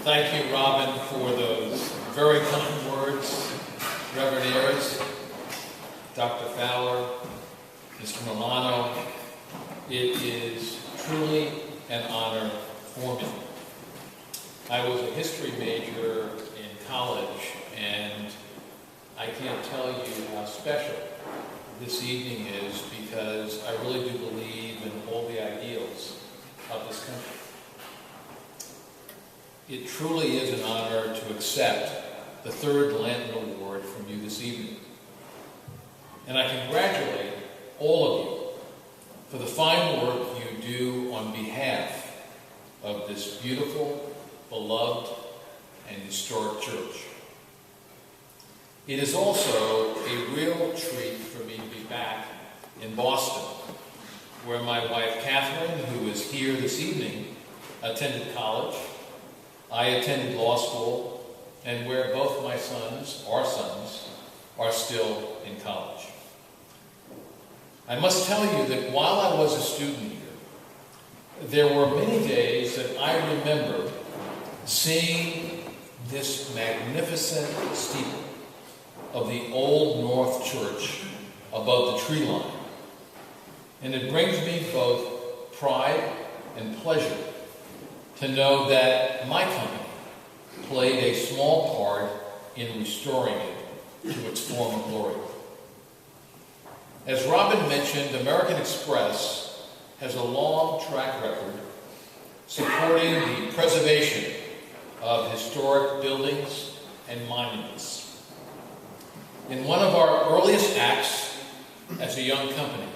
Thank you, Robin, for those very kind words. Reverend Ayers, Dr. Fowler, Mr. Milano, it is truly an honor for me. I was a history major in college, and I can't tell you how special this evening is because I really do believe in all the ideals of this country. It truly is an honor to accept the third Lantern Award from you this evening. And I congratulate all of you for the fine work you do on behalf of this beautiful, beloved, and historic church. It is also a real treat for me to be back in Boston, where my wife Catherine, who is here this evening, attended college. I attended law school, and where both my sons, our sons, are still in college. I must tell you that while I was a student here, there were many days that I remember seeing this magnificent steeple of the Old North Church above the tree line. And it brings me both pride and pleasure to know that my company played a small part in restoring it to its former glory. As Robin mentioned, American Express has a long track record supporting the preservation of historic buildings and monuments. In one of our earliest acts as a young company,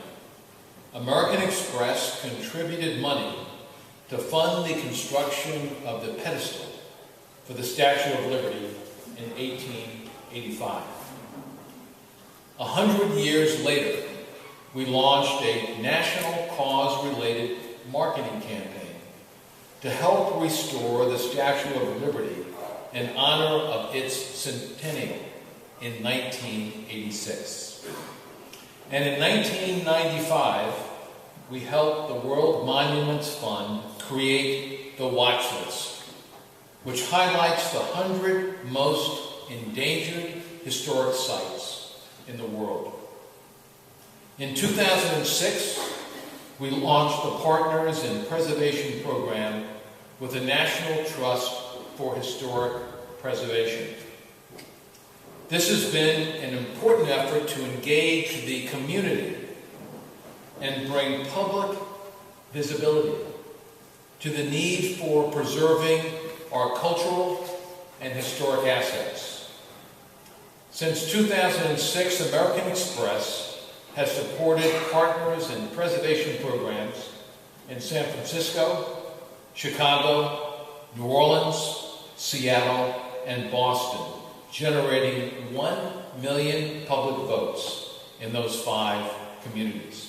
American Express contributed money to fund the construction of the pedestal for the Statue of Liberty in 1885. 100 years later, we launched a national cause-related marketing campaign to help restore the Statue of Liberty in honor of its centennial in 1986. And in 1995, we helped the World Monuments Fund create the Watch List, which highlights the 100 most endangered historic sites in the world. In 2006, we launched the Partners in Preservation program with the National Trust for Historic Preservation. This has been an important effort to engage the community and bring public visibility to the need for preserving our cultural and historic assets. Since 2006, American Express has supported Partners in Preservation programs in San Francisco, Chicago, New Orleans, Seattle, and Boston, generating 1 million public votes in those 5 communities.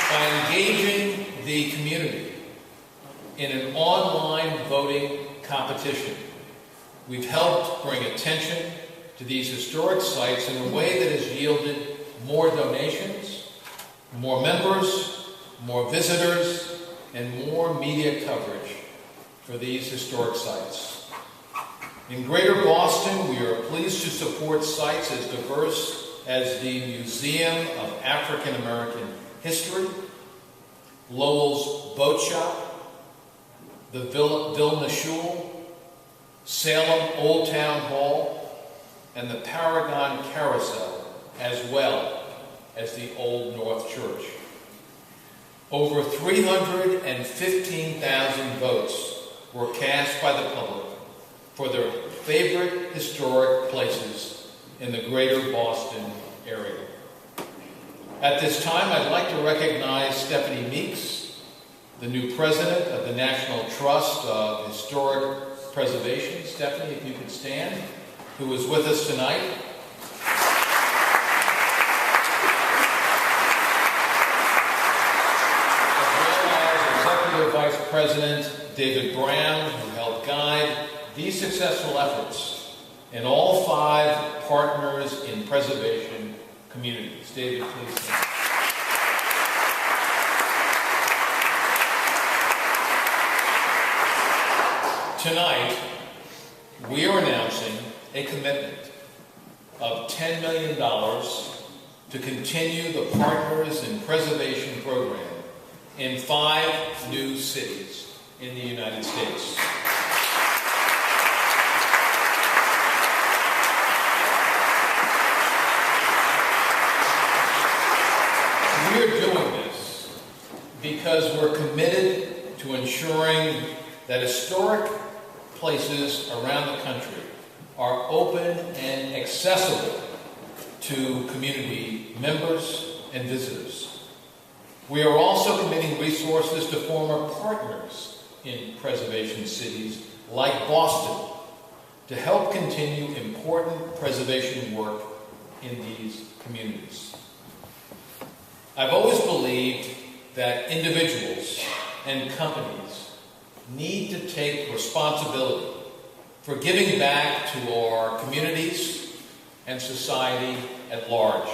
By engaging the community in an online voting competition, we've helped bring attention to these historic sites in a way that has yielded more donations, more members, more visitors, and more media coverage for these historic sites. In Greater Boston, we are pleased to support sites as diverse as the Museum of African American History, Lowell's Boat Shop, the Vilna Shul, Salem Old Town Hall, and the Paragon Carousel, as well as the Old North Church. Over 315,000 votes were cast by the public for their favorite historic places in the Greater Boston area. At this time, I'd like to recognize Stephanie Meeks, the new president of the National Trust of Historic Preservation. Stephanie, if you could stand, who is with us tonight. As well as Executive Vice President David Brown, who helped guide these successful efforts in all 5 Partners in Preservation communities. David, please stand. Tonight, we are announcing a commitment of $10 million to continue the Partners in Preservation program in 5 new cities in the United States. We are doing this because we're committed to ensuring that historic places around the country are open and accessible to community members and visitors. We are also committing resources to former partners in preservation cities like Boston to help continue important preservation work in these communities. I've always believed that individuals and companies need to take responsibility for giving back to our communities and society at large.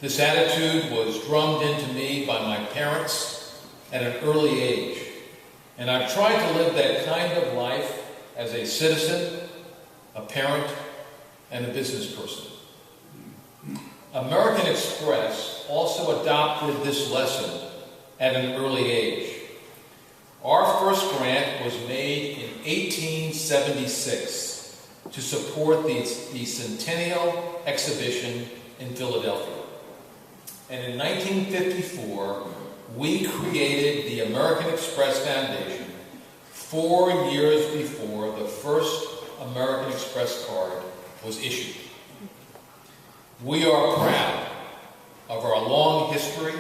This attitude was drummed into me by my parents at an early age, and I've tried to live that kind of life as a citizen, a parent, and a business person. American Express also adopted this lesson at an early age. Our first grant was made in 1876 to support the Centennial Exhibition in Philadelphia. And in 1954, we created the American Express Foundation 4 years before the first American Express card was issued. We are proud of our long history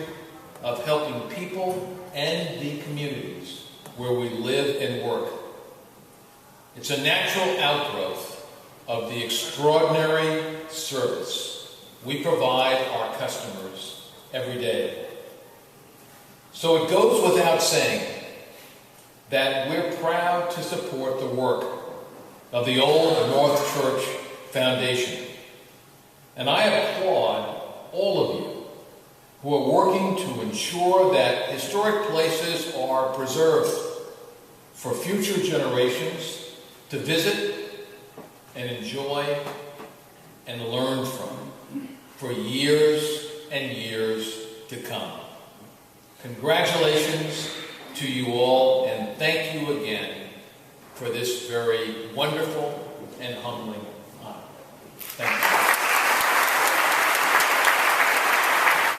of helping people and the communities where we live and work. It's a natural outgrowth of the extraordinary service we provide our customers every day. So it goes without saying that we're proud to support the work of the Old North Church Foundation. And I applaud all of you who are working to ensure that historic places are preserved for future generations to visit and enjoy and learn from for years and years to come. Congratulations to you all, and thank you again for this very wonderful and humbling